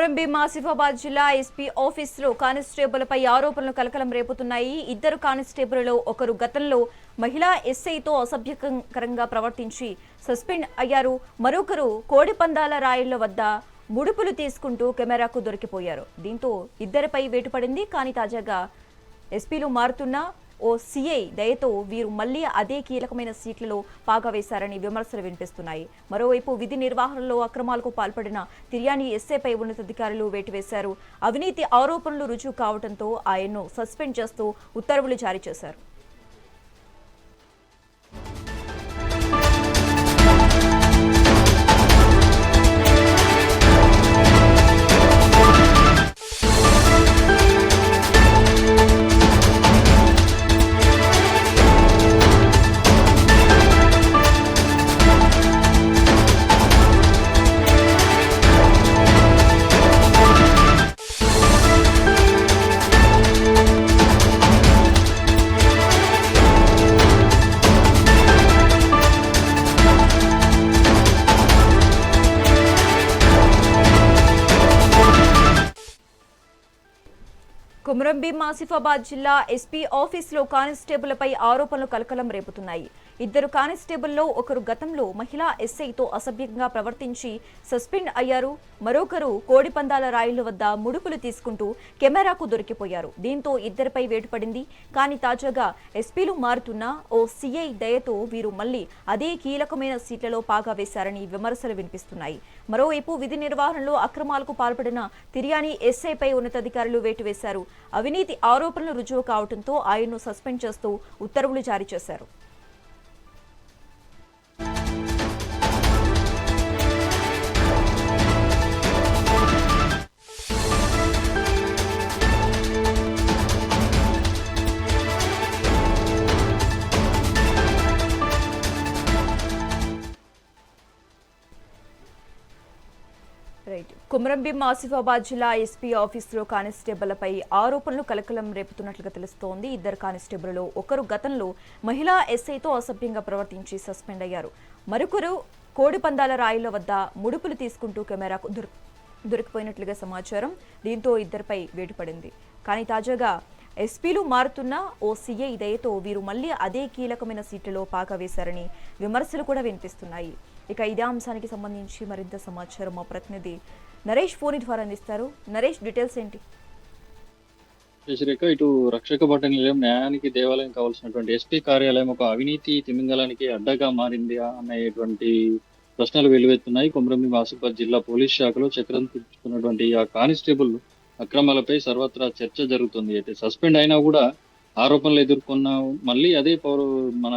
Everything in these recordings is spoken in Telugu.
కొమరం భీం ఆసిఫాబాద్ జిల్లా ఎస్పీ ఆఫీసులో కానిస్టేబుల్పై ఆరోపణలు కలకలం రేపుతున్నాయి. ఇద్దరు కానిస్టేబుల్లో ఒకరు గతంలో మహిళా ఎస్ఐతో అసభ్యకరంగా ప్రవర్తించి సస్పెండ్ అయ్యారు. మరొకరు కోడిపందాల రాయిళ్ల వద్ద ముడుపులు తీసుకుంటూ కెమెరాకు దొరికిపోయారు. దీంతో ఇద్దరిపై వేటు పడింది. కానీ తాజాగా ఎస్పీలు మారుతున్న ఓ సీఐ దయతో వీరు మళ్లీ అదే కీలకమైన సీట్లలో పాగా వేశారని విమర్శలు వినిపిస్తున్నాయి. మరోవైపు విధి నిర్వహణలో అక్రమాలకు పాల్పడిన తిర్యాని ఎస్ఐపై ఉన్నతాధికారులు వేటు వేశారు. అవినీతి ఆరోపణలు రుజువు కావడంతో ఆయన్ను సస్పెండ్ చేస్తూ ఉత్తర్వులు జారీ చేశారు. కొమరం భీం ఆసిఫాబాద్ జిల్లా ఎస్పీ ఆఫీసులో కానిస్టేబుల్పై ఆరోపణలు కలకలం రేపుతున్నాయి. ఇద్దరు కానిస్టేబుల్లో ఒకరు గతంలో మహిళా ఎస్ఐతో అసభ్యంగా ప్రవర్తించి సస్పెండ్ అయ్యారు. మరొకరు కోడిపందాల రాయిళ్ల వద్ద ముడుపులు తీసుకుంటూ కెమెరాకు దొరికిపోయారు. దీంతో ఇద్దరిపై వేటు పడింది. కానీ తాజాగా ఎస్పీలు మారుతున్న ఓ సీఐ దయతో వీరు మళ్లీ అదే కీలకమైన సీట్లలో పాగా వేశారని విమర్శలు వినిపిస్తున్నాయి. మరోవైపు విధి నిర్వహణలో అక్రమాలకు పాల్పడిన తిర్యాని ఎస్ఐపై ఉన్నతాధికారులు వేటు వేశారు. అవినీతి ఆరోపణలు రుజువు కావడంతో ఆయన్ను సస్పెండ్ చేస్తూ ఉత్తర్వులు జారీ చేశారు. కొమరం భీం ఆసిఫాబాద్ జిల్లా ఎస్పీ ఆఫీసులో కానిస్టేబుల్పై ఆరోపణలు కలకలం రేపుతున్నట్లుగా తెలుస్తోంది. ఇద్దరు కానిస్టేబుల్లో ఒకరు గతంలో మహిళా ఎస్ఐతో అసభ్యంగా ప్రవర్తించి సస్పెండ్ అయ్యారు. మరొకరు కోడిపందాల రాయిల వద్ద ముడుపులు తీసుకుంటూ కెమెరాకు దొరికిపోయినట్లుగా సమాచారం. దీంతో ఇద్దరిపై వేటు పడింది. కానీ తాజాగా ఎస్పీలు మారుతున్న ఓ సీఐ దయతో వీరు మళ్లీ అదే కీలకమైన సీట్లలో పాగా వేశారని విమర్శలు కూడా వినిపిస్తున్నాయి. ఇక ఇదే అంశానికి సంబంధించి మరింత సమాచారం మా ప్రతినిధి నరేష్ ఫోన్ ద్వారా అందిస్తారు. నరేష్, డీటెయిల్స్ ఏంటి? ఇటు రక్షక భట్ నిలయం న్యాయానికి దేవాలయం కావాల్సినటువంటి ఎస్పీ కార్యాలయం ఒక అవినీతి తిమింగలానికి అడ్డగా మారింది అనేటువంటి ప్రశ్నలు వెలువెత్తున్నాయి. కొమరం భీం ఆసిఫాబాద్ జిల్లా పోలీస్ శాఖలో చక్రం తిప్పుతున్నటువంటి ఆ కానిస్టేబుల్ అక్రమాలపై సర్వత్రా చర్చ జరుగుతుంది. అయితే సస్పెండ్ అయినా కూడా ఆరోపణలు ఎదుర్కొన్న మళ్ళీ అదే మన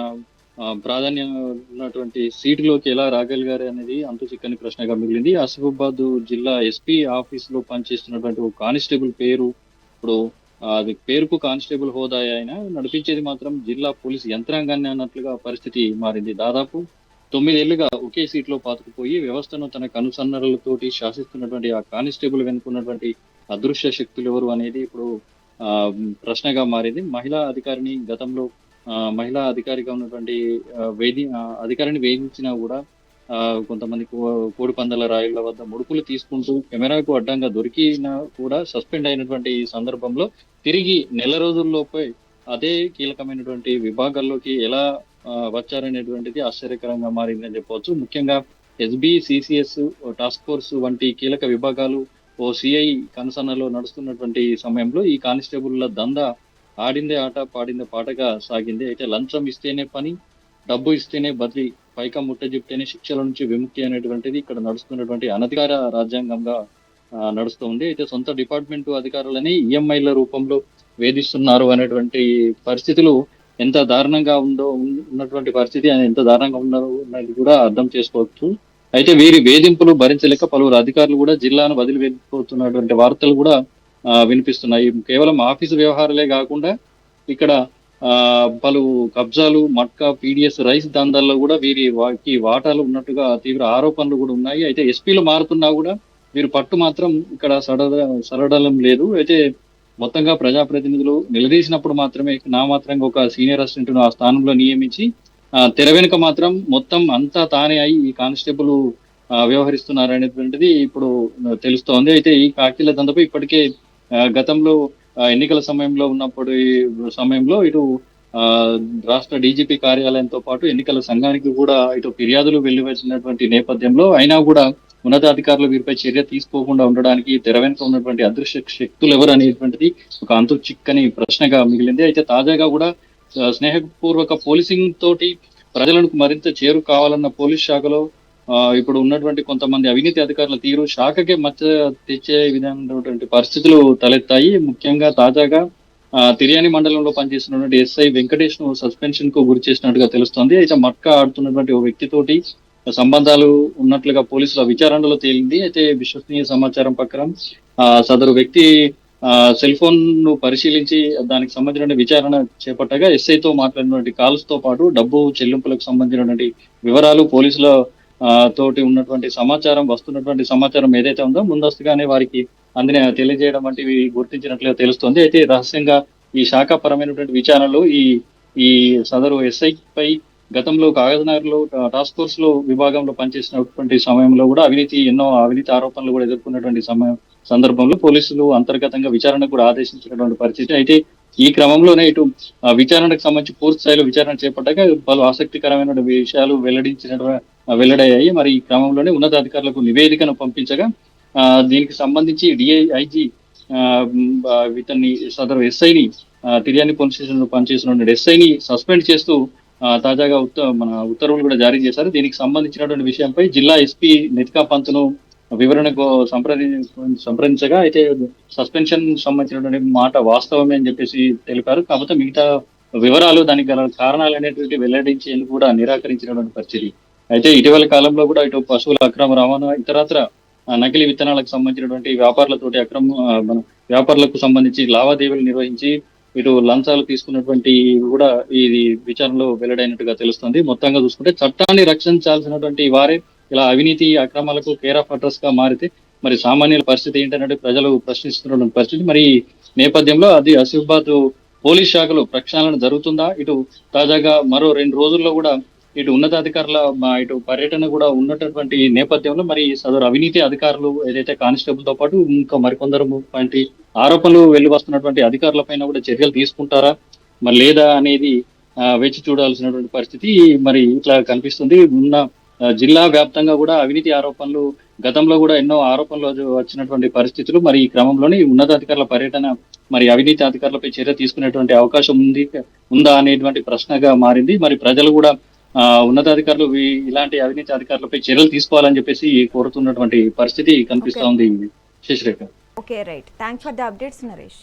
ప్రాధాన్యం ఉన్నటువంటి సీటులోకి ఎలా రాగలిగారు అనేది అంతు చిక్కని ప్రశ్నగా మిగిలింది. ఆసిఫాబాద్ జిల్లా ఎస్పీ ఆఫీస్ లో పనిచేస్తున్నటువంటి ఒక కానిస్టేబుల్ పేరు ఇప్పుడు అది పేరుకు కానిస్టేబుల్ హోదా అయినా నడిపించేది మాత్రం జిల్లా పోలీస్ యంత్రాంగాన్ని అన్నట్లుగా పరిస్థితి మారింది. దాదాపు 9 ఏళ్లుగా ఒకే సీట్లో పాతుకుపోయి వ్యవస్థను తన కనుసన్నరలతోటి శాసిస్తున్నటువంటి ఆ కానిస్టేబుల్ వెనుకున్నటువంటి అదృశ్య శక్తులు ఎవరు అనేది ఇప్పుడు ప్రశ్నగా మారింది. మహిళా అధికారిని గతంలో మహిళా అధికారిగా ఉన్నటువంటి అధికారిని వేధించినా కూడా కొంతమంది కోడి పందాల రాయుళ్ల వద్ద ముడుపులు తీసుకుంటూ కెమెరాకు అడ్డంగా దొరికినా కూడా సస్పెండ్ అయినటువంటి సందర్భంలో తిరిగి నెల రోజుల్లోపై అదే కీలకమైనటువంటి విభాగాల్లోకి ఎలా వచ్చారనేటువంటిది ఆశ్చర్యకరంగా మారిందని చెప్పవచ్చు. ముఖ్యంగా ఎస్బీ, సిసిఎస్, టాస్క్ ఫోర్స్ వంటి కీలక విభాగాలు ఓ సిఐ కనసన్నలో నడుస్తున్నటువంటి సమయంలో ఈ కానిస్టేబుల్ల దందా ఆడిందే ఆట పాడిందే పాటగా సాగింది. అయితే లంచం ఇస్తేనే పని, డబ్బు ఇస్తేనే బదిలీ, పైక ముట్ట చెప్తేనే శిక్షల నుంచి విముక్తి అనేటువంటిది ఇక్కడ నడుస్తున్నటువంటి అనధికార రాజ్యాంగంగా నడుస్తుంది. అయితే సొంత డిపార్ట్మెంట్ అధికారులని ఈఎంఐల రూపంలో వేధిస్తున్నారు అనేటువంటి పరిస్థితులు ఎంత దారుణంగా ఉన్నటువంటి పరిస్థితి ఎంత దారుణంగా ఉన్నారు అనేది కూడా అర్థం చేసుకోవచ్చు. అయితే వీరి వేధింపులు భరించలేక పలువురు అధికారులు కూడా జిల్లాను వదిలి వెళ్ళిపోతున్నటువంటి వార్తలు కూడా వినిపిస్తున్నాయి. కేవలం ఆఫీసు వ్యవహారాలే కాకుండా ఇక్కడ పలు కబ్జాలు, మట్కా, పీడిఎస్ రైస్ దందాల్లో కూడా వారికి వాటాలు ఉన్నట్టుగా తీవ్ర ఆరోపణలు కూడా ఉన్నాయి. అయితే ఎస్పీలు మారుతున్నా కూడా వీరు పట్టు మాత్రం ఇక్కడ సరడలం లేదు. అయితే మొత్తంగా ప్రజాప్రతినిధులు నిలదీసినప్పుడు మాత్రమే నామాత్రంగా ఒక సీనియర్ అసిస్టెంట్ ఆ స్థానంలో నియమించి తెర వెనుక మాత్రం మొత్తం అంతా తానే అయి ఈ కానిస్టేబుల్ వ్యవహరిస్తున్నారనేటువంటిది ఇప్పుడు తెలుస్తోంది. అయితే ఈ కాకీల దందాపై ఇప్పటికే గతంలో ఎన్నికల సమయంలో ఉన్నప్పుడు ఈ సమయంలో ఇటు ఆ, రాష్ట్ర డీజీపీ కార్యాలయంతో పాటు ఎన్నికల సంఘానికి కూడా ఇటు ఫిర్యాదులు వెల్లువెచ్చినటువంటి నేపథ్యంలో అయినా కూడా ఉన్నతాధికారులు వీరిపై చర్య తీసుకోకుండా ఉండడానికి తెర వెనుక ఉన్నటువంటి అదృశ్య శక్తులు ఎవరు అనేటువంటిది ఒక అంతు చిక్కని ప్రశ్నగా మిగిలింది. అయితే తాజాగా కూడా స్నేహపూర్వక పోలీసింగ్ తోటి ప్రజలకు మరింత చేరు కావాలన్న పోలీస్ శాఖలో ఇప్పుడు ఉన్నటువంటి కొంతమంది అవినీతి అధికారుల తీరు శాఖకే మచ్చ తెచ్చే విధమైనటువంటి పరిస్థితులు తలెత్తాయి. ముఖ్యంగా తాజాగా తిర్యాని మండలంలో పనిచేస్తున్నటువంటి ఎస్ఐ వెంకటేష్ ను సస్పెన్షన్ కు గురి చేసినట్టుగా తెలుస్తోంది. అయితే మట్కా ఆడుతున్నటువంటి ఓ వ్యక్తితోటి సంబంధాలు ఉన్నట్లుగా పోలీసుల విచారణలో తేలింది. అయితే విశ్వసనీయ సమాచారం ప్రకారం సదరు వ్యక్తి సెల్ ఫోన్ ను పరిశీలించి దానికి సంబంధించిన విచారణ చేపట్టగా ఎస్ఐతో మాట్లాడినటువంటి కాల్స్ తో పాటు డబ్బు చెల్లింపులకు సంబంధించినటువంటి వివరాలు పోలీసుల తోటి ఉన్నటువంటి సమాచారం వస్తున్నటువంటి సమాచారం ఏదైతే ఉందో ముందస్తుగానే వారికి తెలియజేయడం వంటివి గుర్తించినట్లుగా తెలుస్తోంది. అయితే రహస్యంగా ఈ శాఖాపరమైనటువంటి విచారణలో ఈ ఈ సదరు ఎస్ఐ పై గతంలో కాగజ్నగర్ లో టాస్క్ ఫోర్స్ లో విభాగంలో పనిచేసినటువంటి సమయంలో కూడా ఎన్నో అవినీతి ఆరోపణలు కూడా ఎదుర్కొన్నటువంటి సందర్భంలో పోలీసులు అంతర్గతంగా విచారణకు కూడా ఆదేశించినటువంటి పరిస్థితి. అయితే ఈ క్రమంలోనే ఇటు విచారణకు సంబంధించి పూర్తి స్థాయిలో విచారణ చేపట్టాక పలు ఆసక్తికరమైన విషయాలు వెల్లడయ్యాయి. మరి ఈ క్రమంలోనే ఉన్నతాధికారులకు నివేదికను పంపించగా దీనికి సంబంధించి డిఐజీ ఇతన్ని సదరు ఎస్ఐని తిర్యాని పోలీస్ స్టేషన్ లో పనిచేస్తున్న ఎస్ఐని సస్పెండ్ చేస్తూ తాజాగా మన ఉత్తర్వులు కూడా జారీ చేశారు. దీనికి సంబంధించినటువంటి విషయంపై జిల్లా ఎస్పీ నితికా పంత్ను వివరణకు సంప్రదించగా అయితే సస్పెన్షన్ సంబంధించినటువంటి మాట వాస్తవమే అని చెప్పేసి తెలిపారు. కాకపోతే మిగతా వివరాలు దానికి గల కారణాలు అనేటువంటి వెల్లడించేందుకు కూడా నిరాకరించినటువంటి పరిస్థితి. అయితే ఇటీవల కాలంలో కూడా ఇటు పశువుల అక్రమ రవాణా ఇతరత్ర నకిలీ విత్తనాలకు సంబంధించినటువంటి వ్యాపారులతోటి మన వ్యాపారులకు సంబంధించి లావాదేవీలు నిర్వహించి ఇటు లంచాలు తీసుకున్నటువంటి కూడా ఇది విచారణలో వెల్లడైనట్టుగా తెలుస్తుంది. మొత్తంగా చూసుకుంటే చట్టాన్ని రక్షించాల్సినటువంటి వారే ఇలా అవినీతి అక్రమాలకు కేర్ ఆఫ్ అడ్రస్ గా మారితే మరి సామాన్యుల పరిస్థితి ఏంటంటే ప్రజలు ప్రశ్నిస్తున్నటువంటి పరిస్థితి. మరి ఈ నేపథ్యంలో అది ఆసిఫాబాద్ పోలీస్ శాఖలో ప్రక్షాళన జరుగుతుందా? ఇటు తాజాగా మరో 2 రోజుల్లో కూడా ఇటు ఉన్నతాధికారుల ఇటు పర్యటన కూడా ఉన్నటువంటి నేపథ్యంలో మరి సదరు అవినీతి అధికారులు ఏదైతే కానిస్టేబుల్ తో పాటు ఇంకా మరికొందరు వంటి ఆరోపణలు వెళ్లి వస్తున్నటువంటి అధికారుల పైన కూడా చర్యలు తీసుకుంటారా మరి లేదా అనేది వేచి చూడాల్సినటువంటి పరిస్థితి మరి ఇట్లా కనిపిస్తుంది. జిల్లా వ్యాప్తంగా కూడా అవినీతి ఆరోపణలు గతంలో కూడా ఎన్నో ఆరోపణలు వచ్చినటువంటి పరిస్థితులు మరి ఈ క్రమంలోనే ఉన్నతాధికారుల పర్యటన మరి అవినీతి అధికారులపై చర్య తీసుకునేటువంటి అవకాశం ఉందా అనేటువంటి ప్రశ్నగా మారింది. మరి ప్రజలు కూడా ఉన్నతాధికారులు ఇలాంటి అవినీతి అధికారులపై చర్యలు తీసుకోవాలని చెప్పేసి కోరుతున్నటువంటి పరిస్థితి కనిపిస్తా ఉంది Shashirekha. Okay, right. Thanks for the updates Naresh.